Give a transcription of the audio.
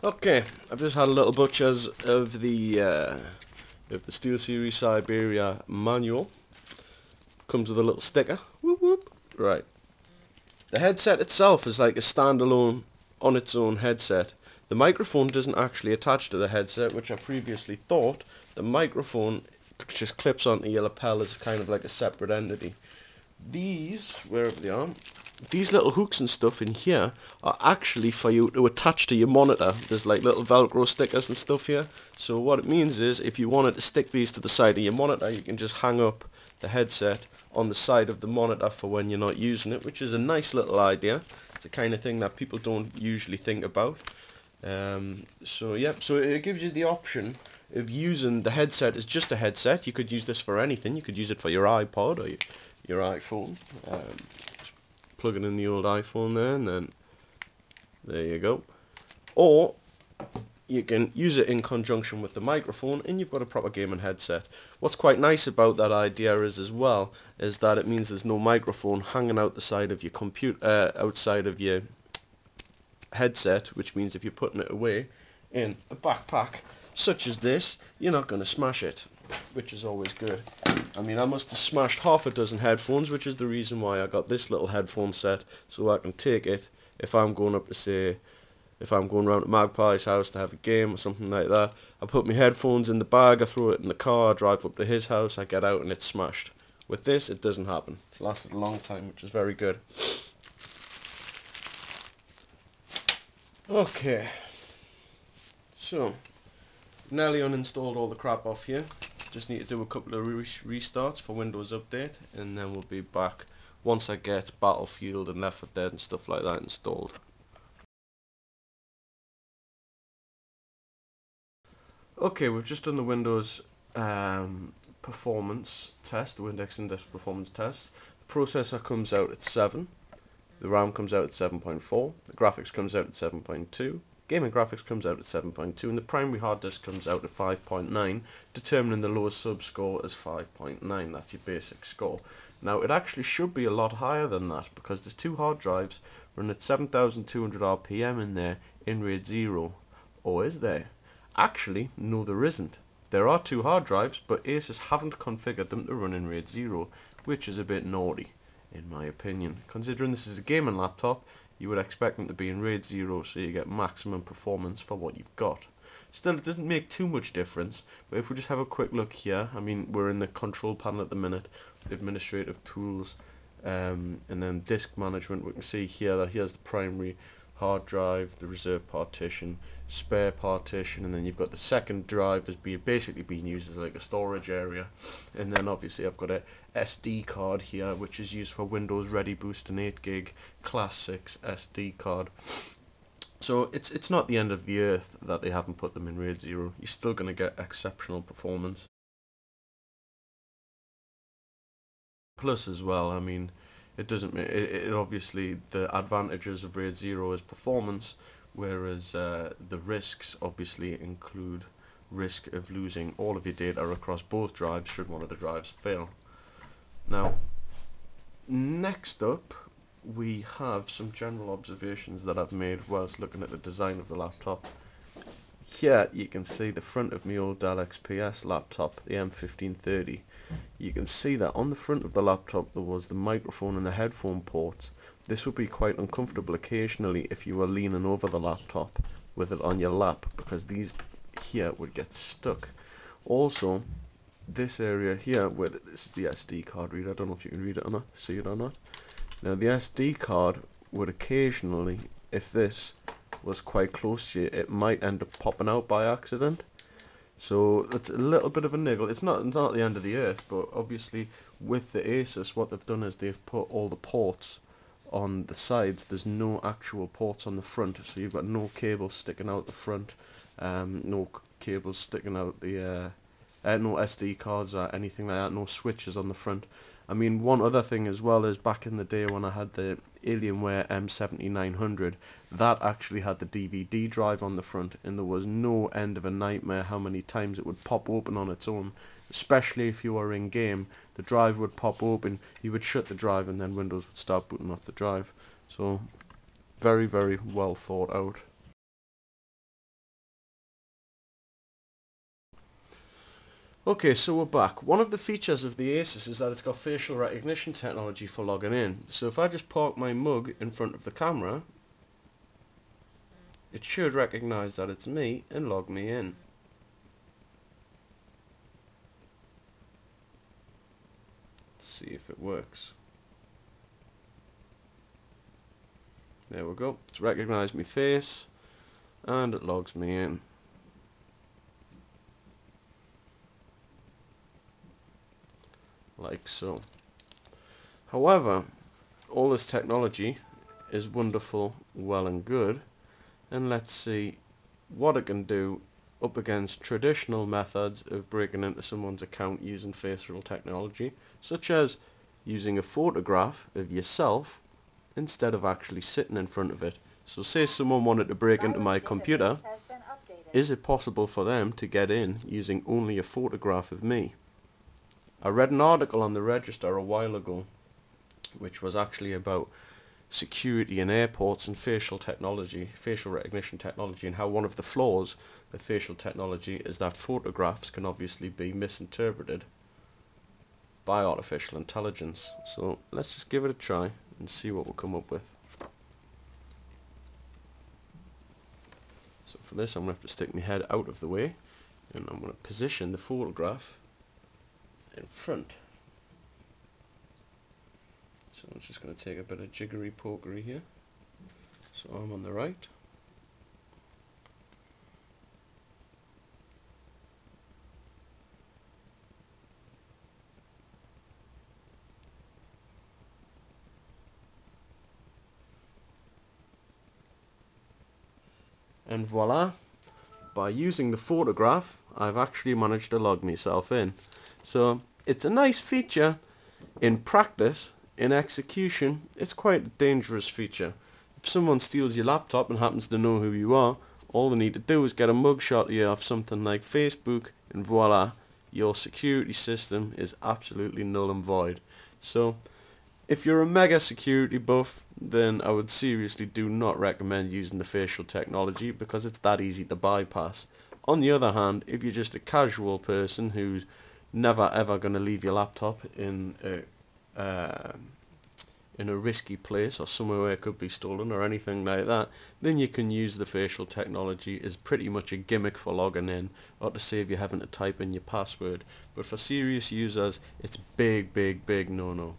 Okay, I've just had a little butchers of the Steel Series Siberia manual. Comes with a little sticker. Whoop whoop. Right. The headset itself is like a standalone on its own headset. The microphone doesn't actually attach to the headset, which I previously thought. The microphone just clips onto your lapel as kind of like a separate entity. These, wherever they are, these little hooks and stuff in here are actually for you to attach to your monitor. There's like little Velcro stickers and stuff here. So what it means is if you wanted to stick these to the side of your monitor, you can just hang up the headset on the side of the monitor for when you're not using it, which is a nice little idea. It's the kind of thing that people don't usually think about. So it gives you the option of using the headset as just a headset. You could use this for anything. You could use it for your iPod or your iPhone. Just plug it in the old iPhone there, and then there you go. Or you can use it in conjunction with the microphone, and you've got a proper gaming headset. What's quite nice about that idea is that it means there's no microphone hanging out the side of your computer, outside of your headset, which means if you're putting it away in a backpack such as this, you're not going to smash it, which is always good. I mean, I must have smashed half a dozen headphones, which is the reason why I got this little headphone set, so I can take it if I'm going up to, say, if I'm going round to Magpie's house to have a game or something like that. I put my headphones in the bag, I throw it in the car, I drive up to his house, I get out and it's smashed. With this, it doesn't happen. It's lasted a long time, which is very good. Okay, so nearly uninstalled all the crap off here. Just need to do a couple of restarts for Windows Update, and then we'll be back once I get Battlefield and Left 4 Dead and stuff like that installed. Okay, we've just done the Windows performance test, the Windows Index performance test. The processor comes out at 7. The RAM comes out at 7.4, the graphics comes out at 7.2, gaming graphics comes out at 7.2, and the primary hard disk comes out at 5.9, determining the lowest sub-score as 5.9. That's your basic score. Now, it actually should be a lot higher than that, because there's two hard drives running at 7,200 RPM in there in RAID 0. Or is there? Actually, no, there isn't. There are two hard drives, but Asus haven't configured them to run in RAID 0, which is a bit naughty, in my opinion. Considering this is a gaming laptop, you would expect them to be in RAID 0 so you get maximum performance for what you've got. Still, it doesn't make too much difference, but if we just have a quick look here, I mean, we're in the control panel at the minute, administrative tools, and then disk management. We can see here that here's the primary hard drive, the reserve partition, spare partition, and then you've got the second drive as basically being used as like a storage area. And then obviously I've got a SD card here, which is used for Windows Ready Boost, an 8GB Class 6 SD card. So it's not the end of the earth that they haven't put them in RAID 0. You're still going to get exceptional performance. Plus as well, I mean, it doesn't. It obviously, the advantages of RAID 0 is performance, whereas the risks obviously include risk of losing all of your data across both drives should one of the drives fail. Now, next up, we have some general observations that I've made whilst looking at the design of the laptop. Here you can see the front of my old Dell XPS laptop, the M1530. You can see that on the front of the laptop there was the microphone and the headphone ports. This would be quite uncomfortable occasionally if you were leaning over the laptop with it on your lap, because these here would get stuck. Also, this area here, where this is the SD card reader, I don't know if you can read it or not, see it or not. Now the SD card would occasionally, if this was quite close to you, it might end up popping out by accident. So it's a little bit of a niggle. It's not the end of the earth, but obviously with the Asus, what they've done is they've put all the ports on the sides. There's no actual ports on the front, so you've got no cables sticking out the front, no cables sticking out the no SD cards or anything like that, no switches on the front. I mean, one other thing as well is back in the day when I had the Alienware M7900, that actually had the DVD drive on the front, and there was no end of a nightmare how many times it would pop open on its own, especially if you were in game. The drive would pop open, you would shut the drive, and then Windows would start booting off the drive. So, very, very well thought out. Okay, so we're back. One of the features of the Asus is that it's got facial recognition technology for logging in. So if I just park my mug in front of the camera, it should recognize that it's me and log me in. Let's see if it works. There we go. It's recognized my face and it logs me in. Like so. However, all this technology is wonderful, well and good, and let's see what it can do up against traditional methods of breaking into someone's account using facial technology, such as using a photograph of yourself instead of actually sitting in front of it. So say someone wanted to break into my computer, is it possible for them to get in using only a photograph of me? I read an article on the Register a while ago which was actually about security in airports and facial technology, facial recognition technology, and how one of the flaws of facial technology is that photographs can obviously be misinterpreted by artificial intelligence. So let's just give it a try and see what we'll come up with. So for this I'm going to have to stick my head out of the way and I'm going to position the photograph in front. So it's just going to take a bit of jiggery pokery here. So I'm on the right. And voila, by using the photograph I've actually managed to log myself in. So it's a nice feature in practice. In execution, it's quite a dangerous feature. If someone steals your laptop and happens to know who you are, all they need to do is get a mugshot of you off something like Facebook, and voila, your security system is absolutely null and void. So, if you're a mega security buff, then I would seriously do not recommend using the facial technology because it's that easy to bypass. On the other hand, if you're just a casual person who's never ever going to leave your laptop in a risky place or somewhere where it could be stolen or anything like that, then you can use the facial technology as pretty much a gimmick for logging in or to save you having to type in your password. But for serious users, it's big no-no.